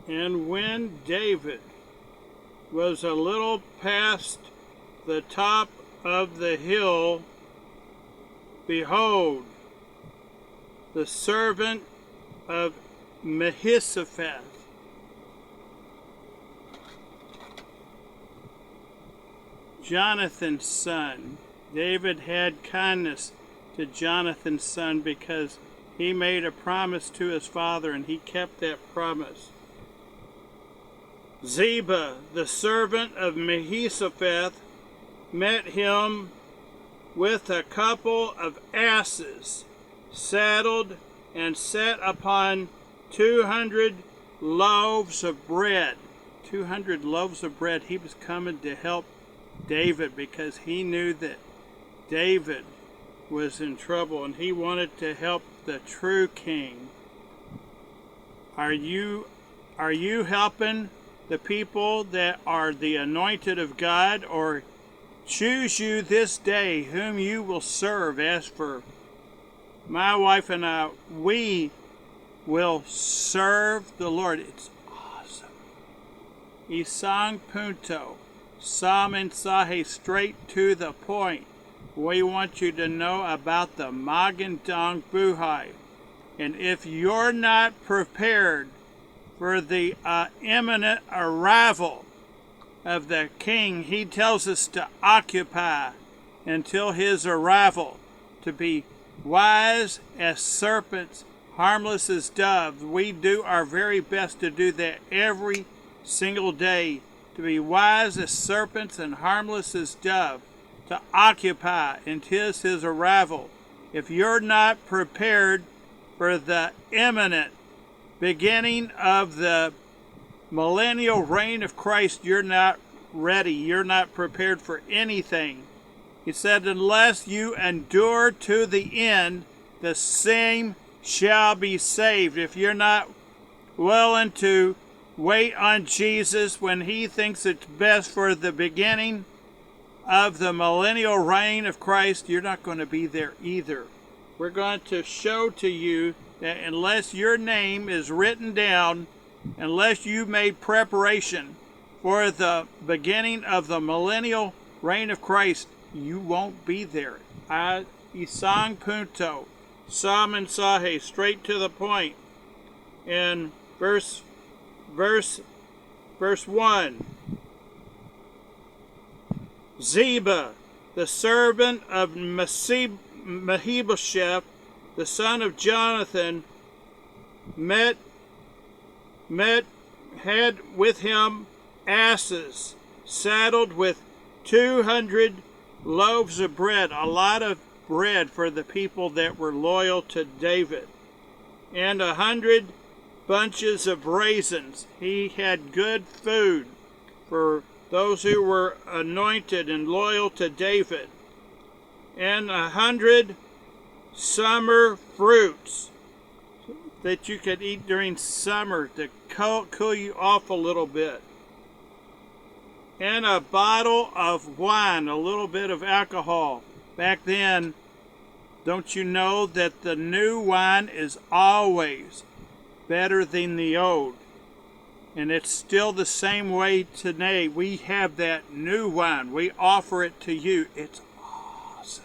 And when David was a little past the top of the hill, behold, the servant of Mehisopeth, Jonathan's son. David had kindness to Jonathan's son because he made a promise to his father and he kept that promise. Ziba, the servant of Mehisopeth, met him with a couple of asses, saddled and set upon 200 loaves of bread. 200 loaves of bread. He was coming to help David because he knew that David was in trouble and he wanted to help the true king. Are you helping the people that are the anointed of God, or choose you this day whom you will serve? As for my wife and I, we will serve the Lord. It's awesome. Isang punto, sa mensaje, straight to the point. We want you to know about the Magandang Buhay. And if you're not prepared for the imminent arrival of the king, he tells us to occupy until his arrival, to be wise as serpents, harmless as doves. We do our very best to do that every single day, to be wise as serpents and harmless as doves, to occupy until his arrival. If you're not prepared for the imminent beginning of the millennial reign of Christ, you're not ready. You're not prepared for anything. He said, unless you endure to the end, the same shall be saved. If you're not willing to wait on Jesus when he thinks it's best for the beginning of the millennial reign of Christ, you're not going to be there either. We're going to show to you that unless your name is written down, unless you made preparation for the beginning of the millennial reign of Christ, you won't be there. Isang punto, sa mensaje, straight to the point. In verse 1, Ziba, the servant of Mephibosheth, the son of Jonathan, had with him asses saddled with 200 loaves of bread, a lot of bread for the people that were loyal to David, and 100 bunches of raisins. He had good food for those who were anointed and loyal to David, and 100 summer fruits that you could eat during summer to cool you off a little bit, and a bottle of wine, a little bit of alcohol. Back then, don't you know that the new wine is always better than the old? And it's still the same way today. We have that new wine. We offer it to you. It's awesome.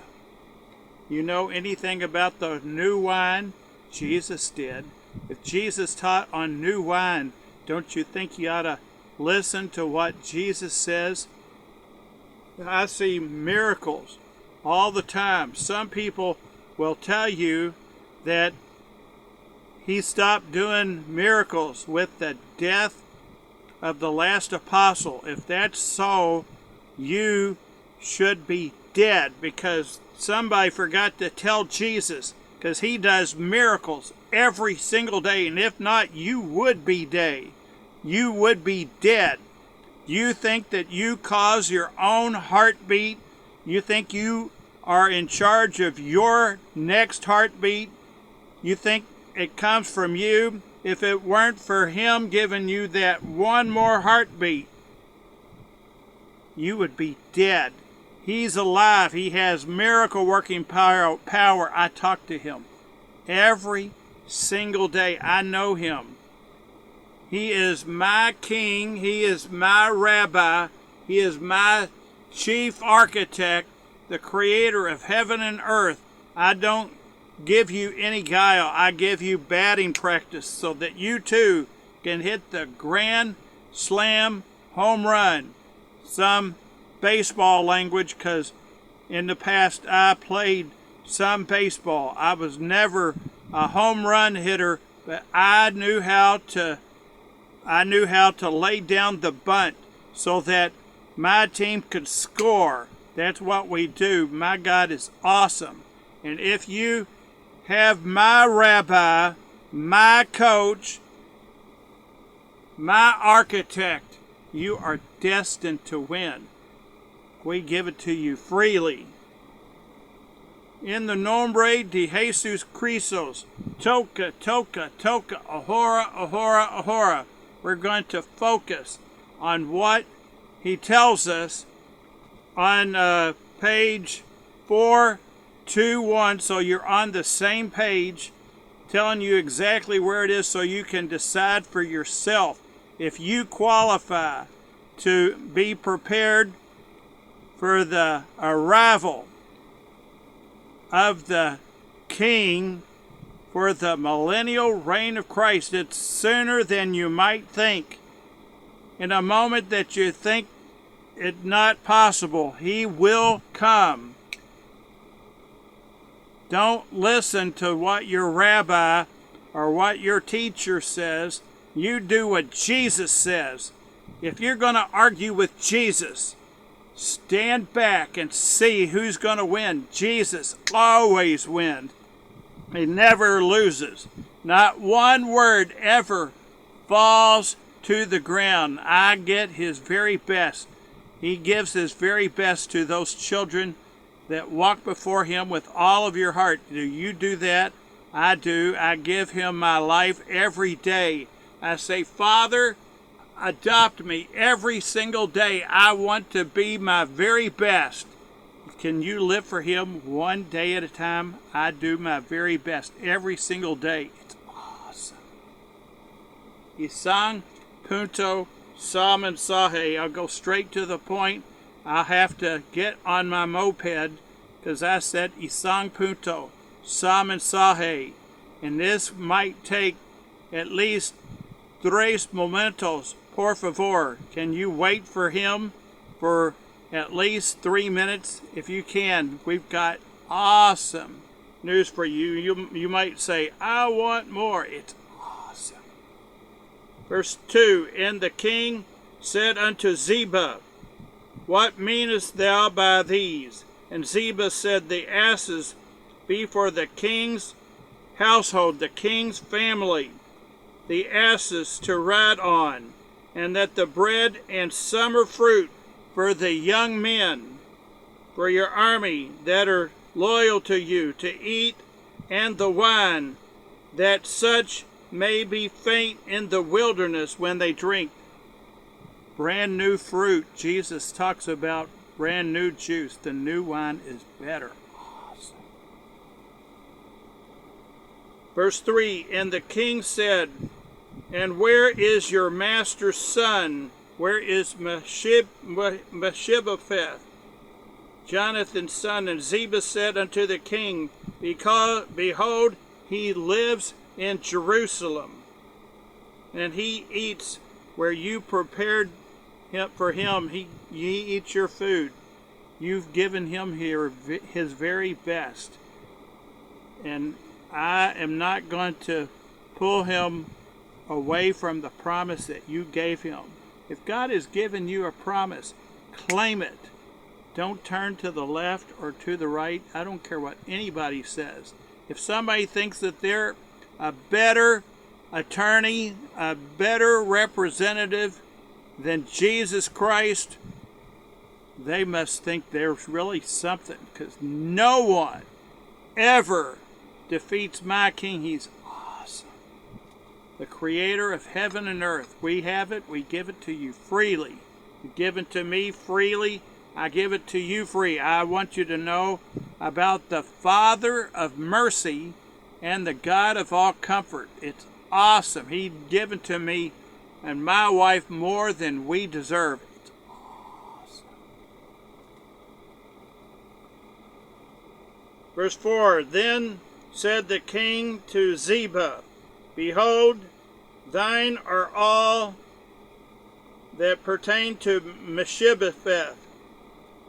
You know anything about the new wine? Jesus did. If Jesus taught on new wine, don't you think you ought to listen to what Jesus says? I see miracles all the time. Some people will tell you that he stopped doing miracles with the death of the last apostle. If that's so, you should be dead, because somebody forgot to tell Jesus, because he does miracles every single day, and if not, you would be dead. You would be dead. You think that you cause your own heartbeat? You think you are in charge of your next heartbeat? You think it comes from you? If it weren't for him giving you that one more heartbeat, you would be dead. He's alive. He has miracle working power. I talk to him every single day. I know him. He is my king. He is my rabbi. He is my chief architect, the creator of heaven and earth. I don't give you any guile. I give you batting practice so that you too can hit the grand slam home run. Some baseball language, because in the past I played some baseball. I was never a home run hitter, but I knew how to lay down the bunt so that my team could score. That's what we do. My God is awesome. And if you have my rabbi, my coach, my architect, you are destined to win. We give it to you freely. In the nombre de Jesus Christos, toca, toca, toca, ahora, ahora, ahora. We're going to focus on what he tells us on page 421, so you're on the same page, telling you exactly where it is so you can decide for yourself if you qualify to be prepared for the arrival of the King for the millennial reign of Christ. It's sooner than you might think. In a moment that you think it not possible, he will come. Don't listen to what your rabbi or what your teacher says. You do what Jesus says. If you're going to argue with Jesus, stand back and see who's going to win. Jesus always wins. He never loses. Not one word ever falls to the ground. I get his very best. He gives his very best to those children that walk before him with all of your heart. Do you do that? I do. I give him my life every day. I say, Father, adopt me every single day. I want to be my very best. Can you live for him one day at a time? I do my very best every single day. It's awesome. Isang punto sa mensaje. I'll go straight to the point. I'll have to get on my moped because I said isang punto sa mensaje. And this might take at least 3 momentos. Por favor, can you wait for him for at least 3 minutes? If you can, we've got awesome news for you. You might say, I want more. It's awesome. Verse 2, And the king said unto Ziba, What meanest thou by these? And Ziba said, The asses be for the king's household, the king's family, the asses to ride on, and that the bread and summer fruit for the young men, for your army that are loyal to you, to eat, and the wine, that such may be faint in the wilderness when they drink. Brand new fruit. Jesus talks about brand new juice. The new wine is better. Awesome. Verse 3, And the king said, And where is your master's son? Where is Mephibosheth, Jonathan's son? And Ziba said unto the king, Behold, he lives in Jerusalem, and he eats where you prepared him for him. He eats your food. You've given him here his very best. And I am not going to pull him away from the promise that you gave him. If God has given you a promise, claim it. Don't turn to the left or to the right. I don't care what anybody says. If somebody thinks that they're a better attorney, a better representative than Jesus Christ, they must think there's really something, because no one ever defeats my king. He's awesome. The creator of heaven and earth. We have it. We give it to you freely. You give it to me freely. I give it to you free. I want you to know about the Father of mercy and the God of all comfort. It's awesome. He's given to me and my wife more than we deserve. It's awesome. Verse 4, Then said the king to Ziba, Behold, thine are all that pertain to Mephibosheth.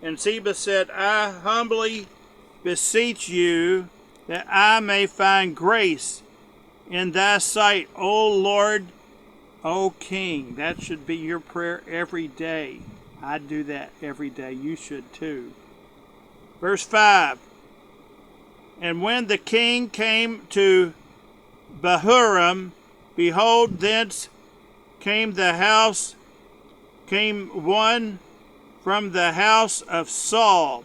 And Ziba said, I humbly beseech you that I may find grace in thy sight, O Lord, O King. That should be your prayer every day. I do that every day. You should too. Verse 5, And when the king came to Bahurim, behold, thence came one from the house of Saul,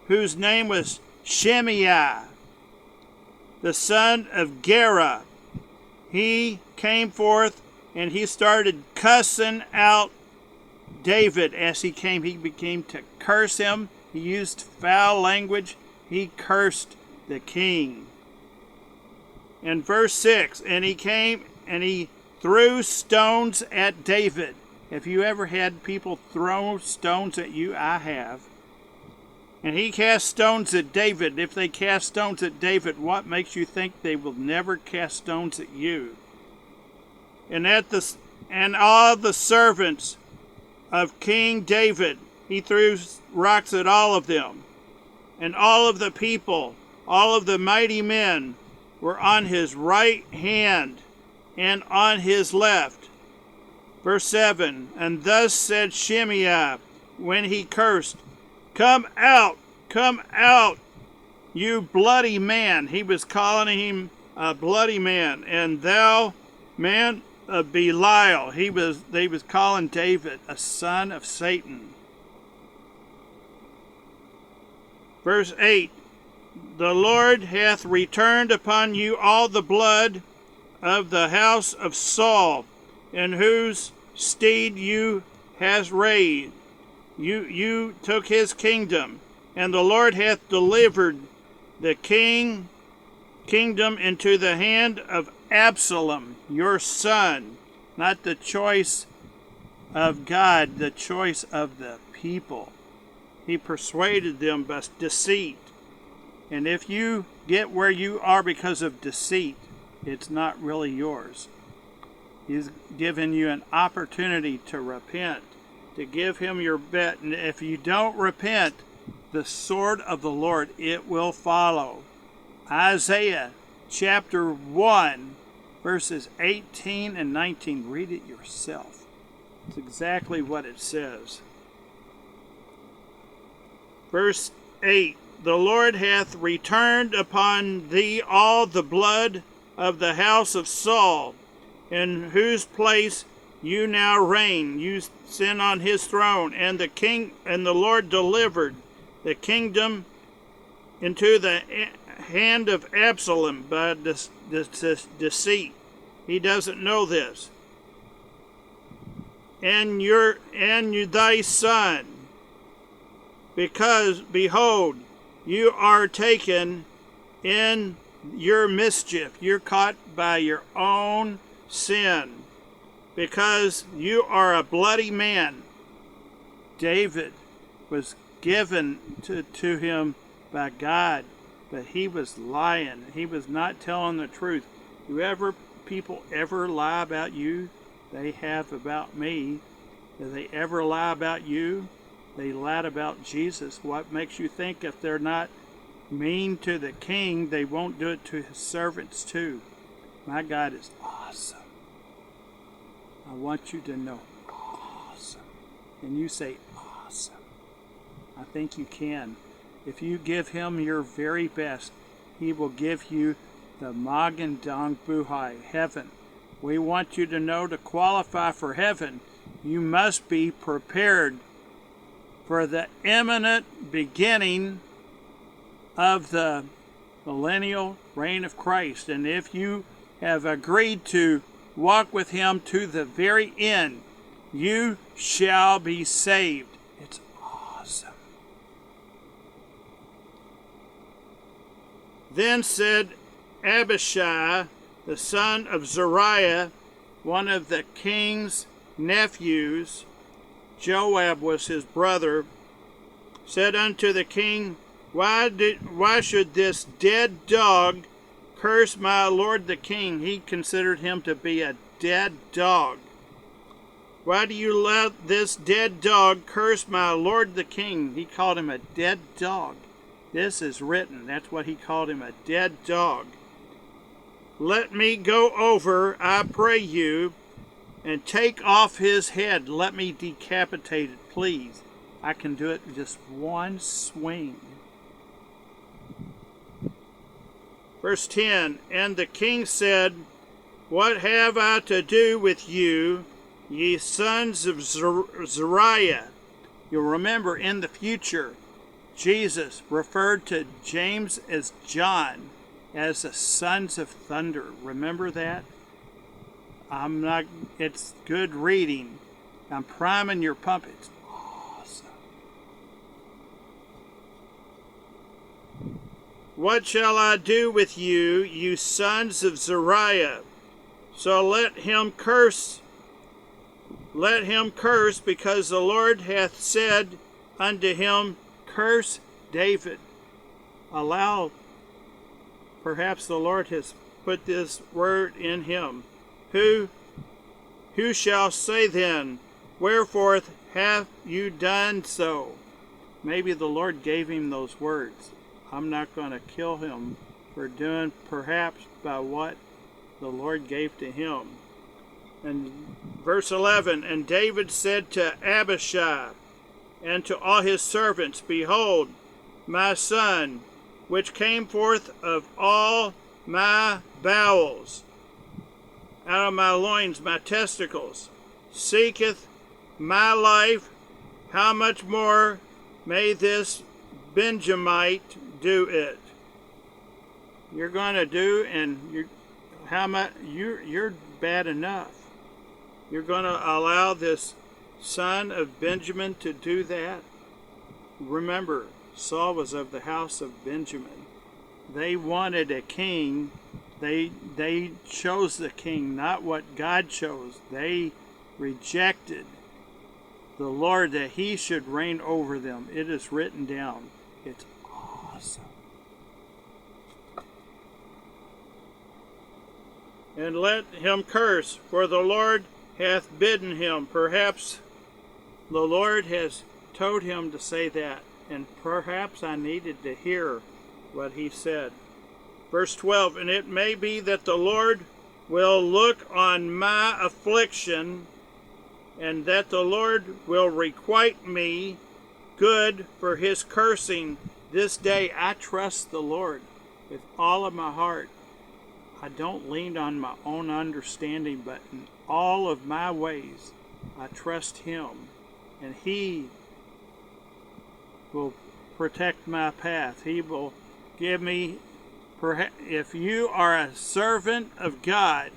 whose name was Shimei, the son of Gera. He came forth and he started cussing out David as he came. He began to curse him. He used foul language. He cursed the king. In verse 6, and he came and he threw stones at David. Have you ever had people throw stones at you? I have. And he cast stones at David. If they cast stones at David, what makes you think they will never cast stones at you? And all the servants of King David, he threw rocks at all of them. And all of the people, all of the mighty men, were on his right hand and on his left. Verse 7, And thus said Shimei when he cursed, Come out, you bloody man. He was calling him a bloody man. And thou, man of Belial. They was calling David a son of Satan. Verse 8, The Lord hath returned upon you all the blood of the house of Saul, in whose stead you has raised. You took his kingdom, and the Lord hath delivered the kingdom into the hand of Absalom, your son. Not the choice of God, the choice of the people. He persuaded them by deceit. And if you get where you are because of deceit, it's not really yours. He's given you an opportunity to repent, to give him your bet. And if you don't repent, the sword of the Lord, it will follow. Isaiah chapter 1, verses 18 and 19. Read it yourself. It's exactly what it says. Verse 8, The Lord hath returned upon thee all the blood of the house of Saul, in whose place you now reign. You sit on his throne, and the Lord delivered the kingdom into the hand of Absalom by deceit. He doesn't know this. And thy son, because behold, you are taken in your mischief. You're caught by your own sin, because you are a bloody man. David was given to him by God, but he was lying. He was not telling the truth. People ever lie about you, they have about me. Do they ever lie about you? They lied about Jesus. What makes you think if they're not mean to the king, they won't do it to his servants too? My God is awesome. I want you to know, awesome. And you say, awesome. I think you can. If you give him your very best, he will give you the Magen Dong Buhai, heaven. We want you to know, to qualify for heaven, you must be prepared for the imminent beginning of the millennial reign of Christ. And if you have agreed to walk with him to the very end, you shall be saved. It's awesome. Then said Abishai, the son of Zeruiah, one of the king's nephews, Joab was his brother, said unto the king, Why should this dead dog curse my lord the king? He considered him to be a dead dog. Why do you let this dead dog curse my lord the king? He called him a dead dog. This is written. That's what he called him, a dead dog. Let me go over, I pray you, and take off his head. Let me decapitate it, please. I can do it in just one swing. Verse 10, And the king said, What have I to do with you, ye sons of Zeruiah? You'll remember in the future, Jesus referred to James as John, as the sons of thunder. Remember that? It's good reading. I'm priming your pump. It's awesome. What shall I do with you, you sons of Zeruiah? So let him curse, because the Lord hath said unto him, Curse David. Perhaps the Lord has put this word in him. Who shall say then, Wherefore hath you done so? Maybe the Lord gave him those words. I'm not going to kill him for doing perhaps by what the Lord gave to him. And verse 11, And David said to Abishai and to all his servants, Behold, my son, which came forth of all my bowels, out of my loins, my testicles, seeketh my life. How much more may this Benjamite do it? You're going to do, and you're bad enough. You're going to allow this son of Benjamin to do that? Remember, Saul was of the house of Benjamin. They wanted a king. They chose the king, not what God chose. They rejected the Lord that he should reign over them. It is written down. It's awesome. And let him curse, for the Lord hath bidden him. Perhaps the Lord has told him to say that, and perhaps I needed to hear what he said. Verse 12, And it may be that the Lord will look on my affliction, and that the Lord will requite me good for his cursing this day. I trust the Lord with all of my heart. I don't lean on my own understanding, but in all of my ways, I trust him, and he will protect my path. He will give me, if you are a servant of God,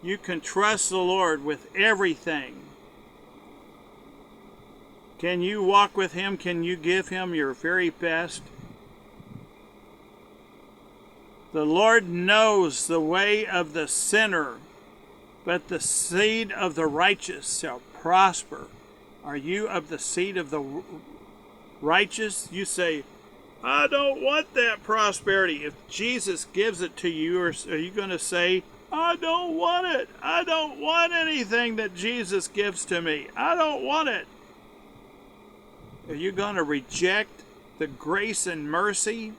you can trust the Lord with everything. Can you walk with him? Can you give him your very best? The Lord knows the way of the sinner, but the seed of the righteous shall prosper. Are you of the seed of the righteous? You say, I don't want that prosperity. If Jesus gives it to you, are you going to say, I don't want it. I don't want anything that Jesus gives to me. I don't want it. Are you going to reject the grace and mercy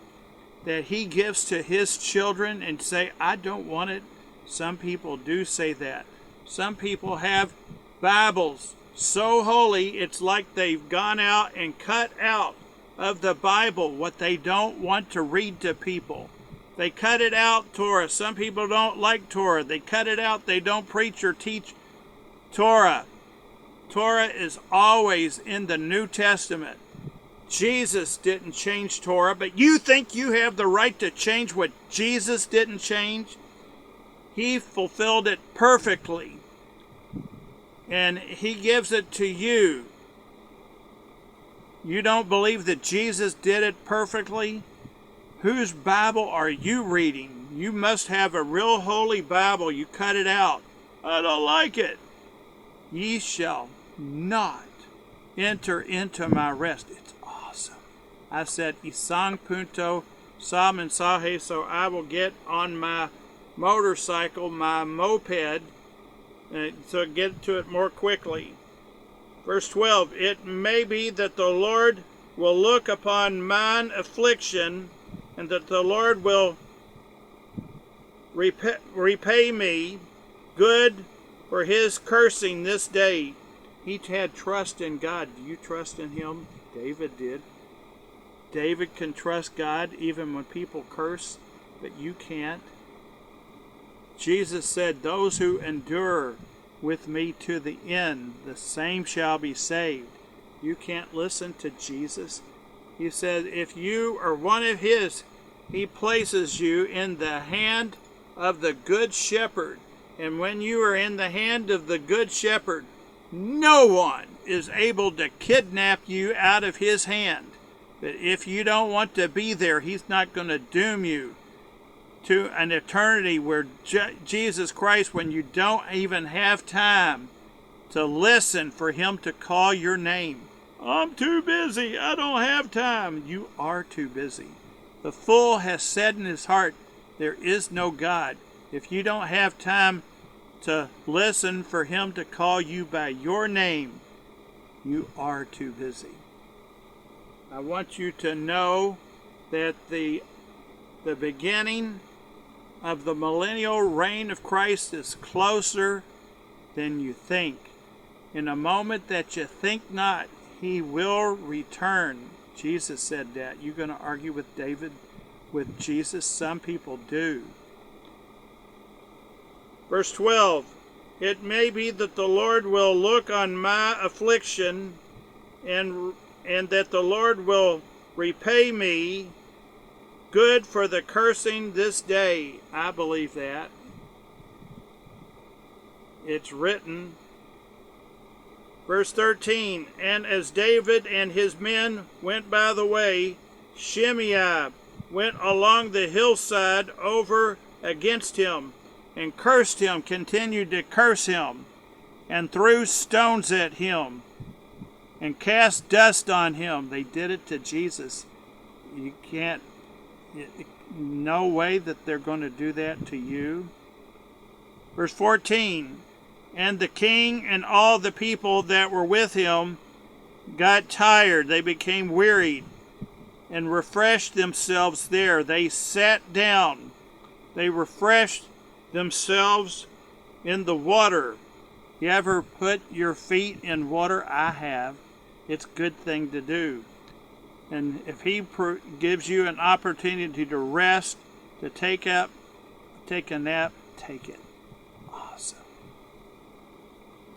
that he gives to his children and say, I don't want it? Some people do say that. Some people have Bibles so holy it's like they've gone out and cut out of the Bible what they don't want to read to people. They cut it out, Torah. Some people don't like Torah. They cut it out. They don't preach or teach Torah. Torah is always in the New Testament. Jesus didn't change Torah, but you think you have the right to change what Jesus didn't change? He fulfilled it perfectly, and he gives it to you. You don't believe that Jesus did it perfectly? Whose Bible are you reading? You must have a real holy Bible. You cut it out. I don't like it. ye shall not enter into my rest. It's awesome. I said, isang punto sa mensaje, so I will get on my motorcycle, my moped, so get to it more quickly. Verse 12, it may be that the Lord will look upon mine affliction, and that the Lord will repay me good for his cursing this day. He had trust in God. Do you trust in him? David did. David can trust God even when people curse, but you can't. Jesus said, those who endure with me to the end, the same shall be saved. You can't listen to Jesus. He said, if you are one of his, he places you in the hand of the good shepherd. And when you are in the hand of the good shepherd, no one is able to kidnap you out of his hand. But if you don't want to be there, he's not going to doom you to an eternity where Jesus Christ, when you don't even have time to listen for him to call your name. I'm too busy. I don't have time. You are too busy. The fool has said in his heart, there is no God. If you don't have time to listen for him to call you by your name, you are too busy. I want you to know that the beginning of the millennial reign of Christ is closer than you think. In a moment that you think not, he will return. Jesus said that. You're going to argue with David, with Jesus? Some people do. Verse 12, it may be that the Lord will look on my affliction, and that the Lord will repay me good for the cursing this day. I believe that. It's written. Verse 13, and as David and his men went by the way, Shimei went along the hillside over against him, and cursed him, continued to curse him, and threw stones at him, and cast dust on him. They did it to Jesus. You can't, no way that they're going to do that to you. Verse 14, and the king and all the people that were with him got tired. They became wearied and refreshed themselves there. They sat down. They refreshed themselves in the water. You ever put your feet in water? I have. It's a good thing to do. And if he gives you an opportunity to rest, to take a nap, take it. Awesome.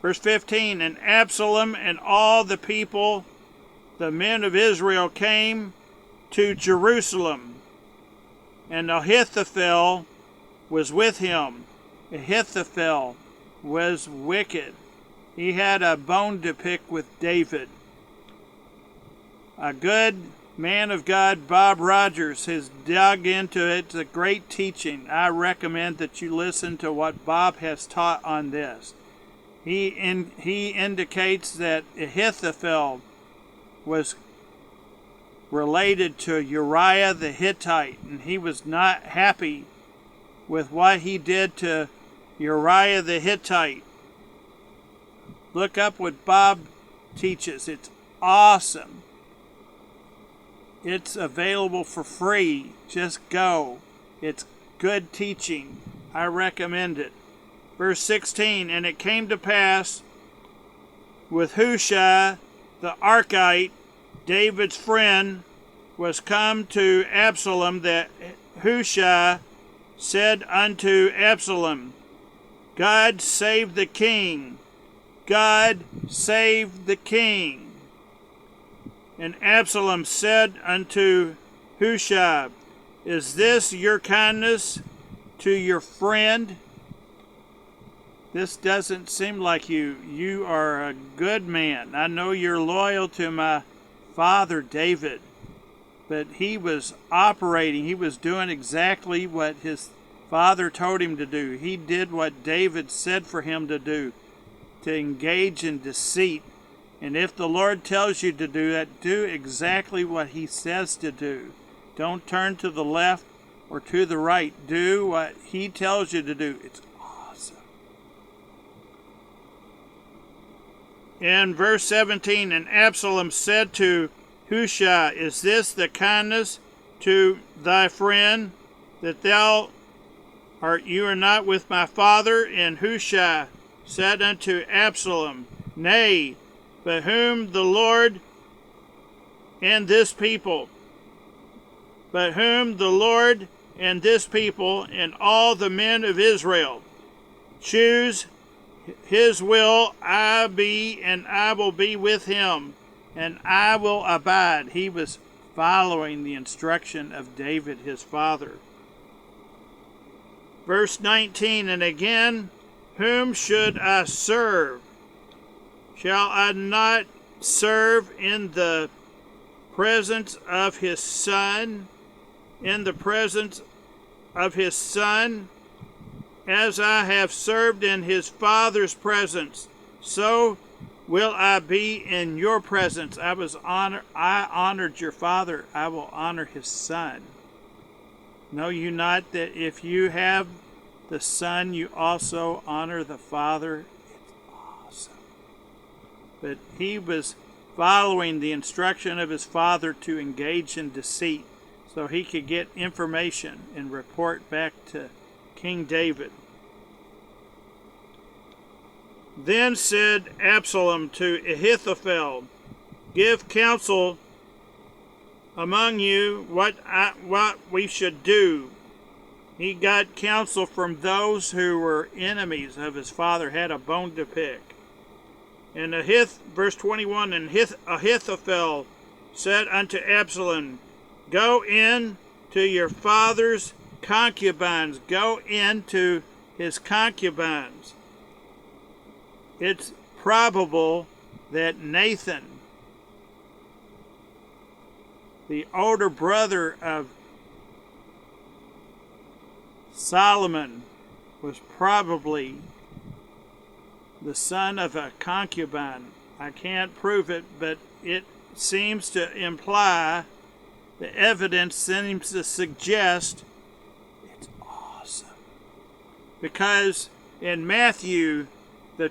Verse 15, and Absalom and all the people, the men of Israel, came to Jerusalem, and Ahithophel was with him. Ahithophel was wicked. He had a bone to pick with David. A good man of God, Bob Rogers, has dug into it. It's a great teaching. I recommend that you listen to what Bob has taught on this. He indicates that Ahithophel was related to Uriah the Hittite, and he was not happy with what he did to Uriah the Hittite. Look up what Bob teaches. It's awesome. It's available for free. Just go. It's good teaching. I recommend it. Verse 16, and it came to pass with Hushai the Archite, David's friend, was come to Absalom, that Hushai said unto Absalom, God save the king. God save the king. And Absalom said unto Hushai, is this your kindness to your friend? This doesn't seem like you. You are a good man. I know you're loyal to my father David. But he was operating. He was doing exactly what his father told him to do. He did what David said for him to do. to engage in deceit. And if the Lord tells you to do that, do exactly what he says to do. Don't turn to the left or to the right. Do what he tells you to do. It's awesome. In verse 17, and Absalom said to Hushai, is this the kindness to thy friend, that you are not with my father? And Hushai said unto Absalom, nay, but whom the Lord and this people, and all the men of Israel choose his will, I will be with him, and I will abide. He was following the instruction of David, his father. Verse 19, and again, whom should I serve? Shall I not serve in the presence of his son? In the presence of his son, as I have served in his father's presence, so will I be in your presence. I honored your father, I will honor his son. Know you not that if you have the Son, you also honor the Father? It's awesome. But he was following the instruction of his father to engage in deceit so he could get information and report back to King David. Then said Absalom to Ahithophel, give counsel among you what we should do. He got counsel from those who were enemies of his father, had a bone to pick. And verse 21, and Ahithophel said unto Absalom, go in to your father's concubines. Go into his concubines. It's probable that Nathan, the older brother of Solomon, was probably the son of a concubine. I can't prove it, but it seems to imply, the evidence seems to suggest it's awesome. Because in Matthew, the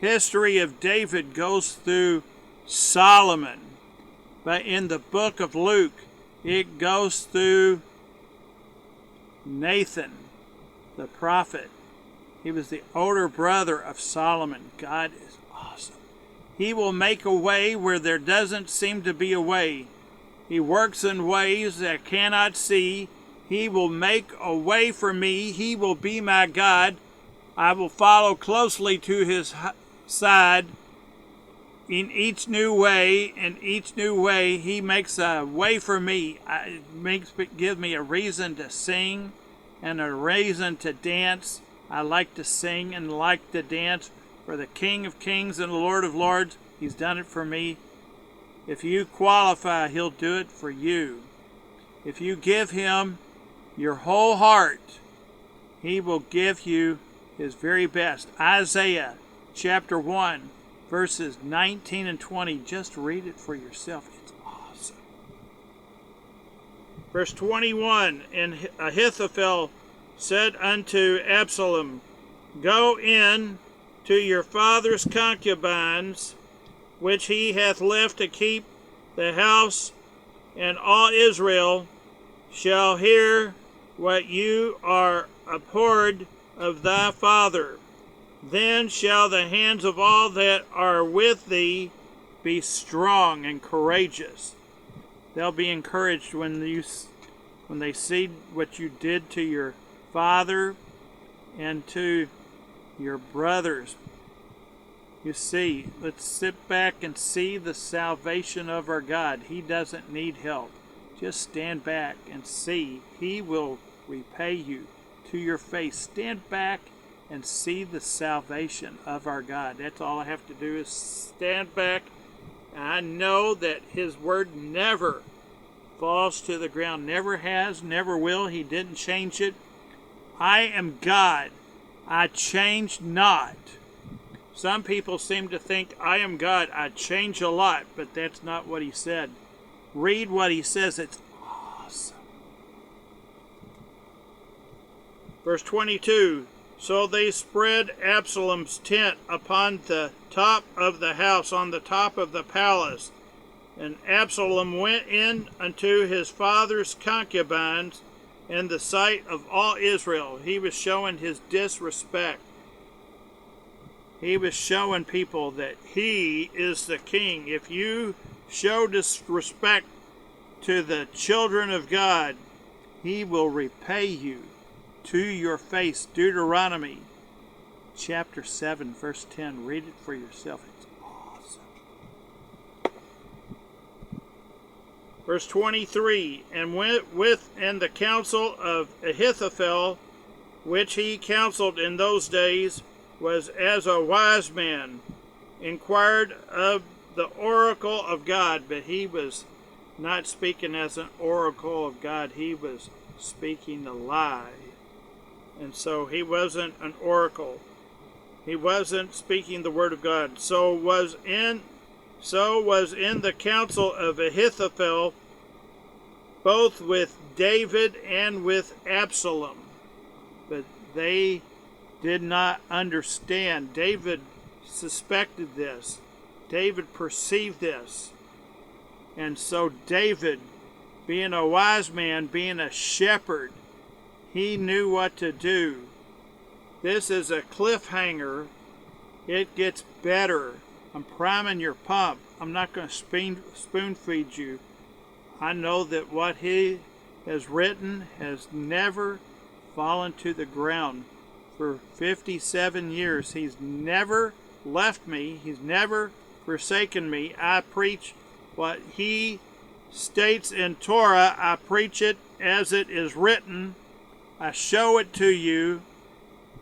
history of David goes through Solomon. But in the book of Luke, it goes through Nathan, the prophet. He was the older brother of Solomon. God is awesome. He will make a way where there doesn't seem to be a way. He works in ways that I cannot see. He will make a way for me. He will be my God. I will follow closely to his side. In each new way, he makes a way for me. Gives me a reason to sing and a reason to dance. I like to sing and like to dance for the King of Kings and the Lord of Lords. He's done it for me. If you qualify, he'll do it for you. If you give him your whole heart, he will give you his very best. Isaiah chapter 1. Verses 19 and 20, just read it for yourself. It's awesome. Verse 21, and Ahithophel said unto Absalom, go in to your father's concubines, which he hath left to keep the house, and all Israel shall hear what you are abhorred of thy father. Then shall the hands of all that are with thee be strong and courageous. They'll be encouraged when they see what you did to your father and to your brothers. You see, let's sit back and see the salvation of our God. He doesn't need help. Just stand back and see. He will repay you to your face. Stand back and see the salvation of our God. That's all I have to do is stand back. And I know that his word never falls to the ground. Never has, never will. He didn't change it. I am God. I change not. Some people seem to think I am God. I change a lot, but that's not what he said. Read what he says. It's awesome. Verse 22. So they spread Absalom's tent upon the top of the house, on the top of the palace. And Absalom went in unto his father's concubines in the sight of all Israel. He was showing his disrespect. He was showing people that he is the king. If you show disrespect to the children of God, he will repay you to your face. Deuteronomy chapter 7 verse 10. Read it for yourself. It's awesome. Verse 23. And went within the counsel of Ahithophel, which he counseled in those days, was as a wise man, inquired of the oracle of God. But he was not speaking as an oracle of God. He was speaking a lie. And so he wasn't an oracle. He wasn't speaking the word of God. So was in the counsel of Ahithophel, both with David and with Absalom. But they did not understand. David suspected this. David perceived this. And so David, being a wise man, being a shepherd, he knew what to do. This is a cliffhanger. It gets better. I'm priming your pump. I'm not going to spoon feed you. I know that what he has written has never fallen to the ground. For 57 years, he's never left me. He's never forsaken me. I preach what he states in Torah. I preach it as it is written. I show it to you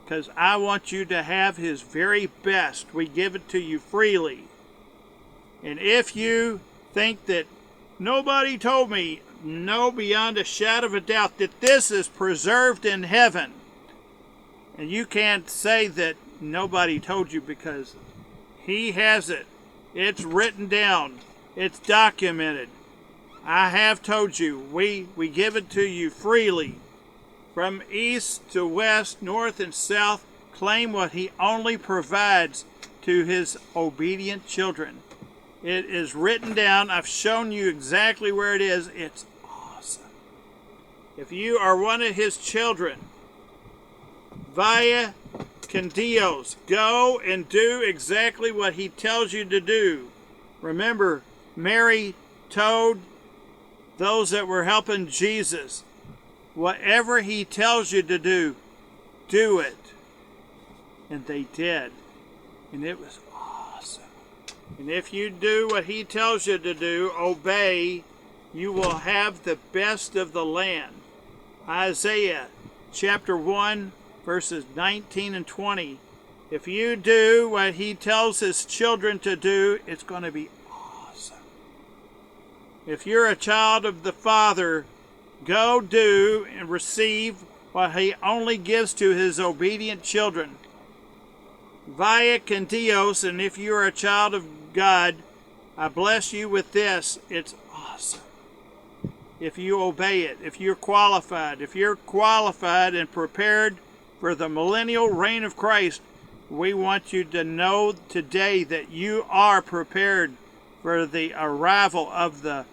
because I want you to have his very best. We give it to you freely. And if you think that nobody told me, know beyond a shadow of a doubt that this is preserved in heaven. And you can't say that nobody told you, because he has it. It's written down. It's documented. I have told you. We give it to you freely. From east to west, north and south, claim what he only provides to his obedient children. It is written down. I've shown you exactly where it is. It's awesome. If you are one of his children, via Candios, go and do exactly what he tells you to do. Remember, Mary told those that were helping Jesus, whatever he tells you to do, do it. And they did. And it was awesome. And if you do what he tells you to do, obey, you will have the best of the land. Isaiah chapter 1, verses 19 and 20. If you do what he tells his children to do, it's going to be awesome. If you're a child of the Father, go do and receive what he only gives to his obedient children. Via Candios, and if you're a child of God, I bless you with this. It's awesome. If you obey it, if you're qualified and prepared for the millennial reign of Christ, we want you to know today that you are prepared for the arrival of the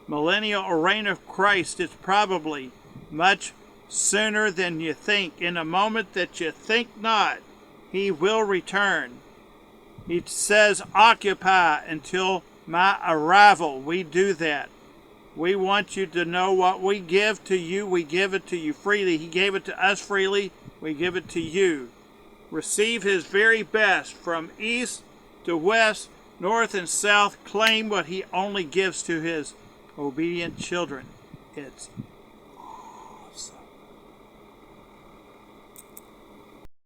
millennial reign of Christ. It's probably much sooner than you think. In a moment that you think not, he will return. He says, occupy until my arrival. We do that. We want you to know what we give to you. We give it to you freely. He gave it to us freely. We give it to you. Receive his very best from east to west, north and south. Claim what he only gives to his obedient children. It's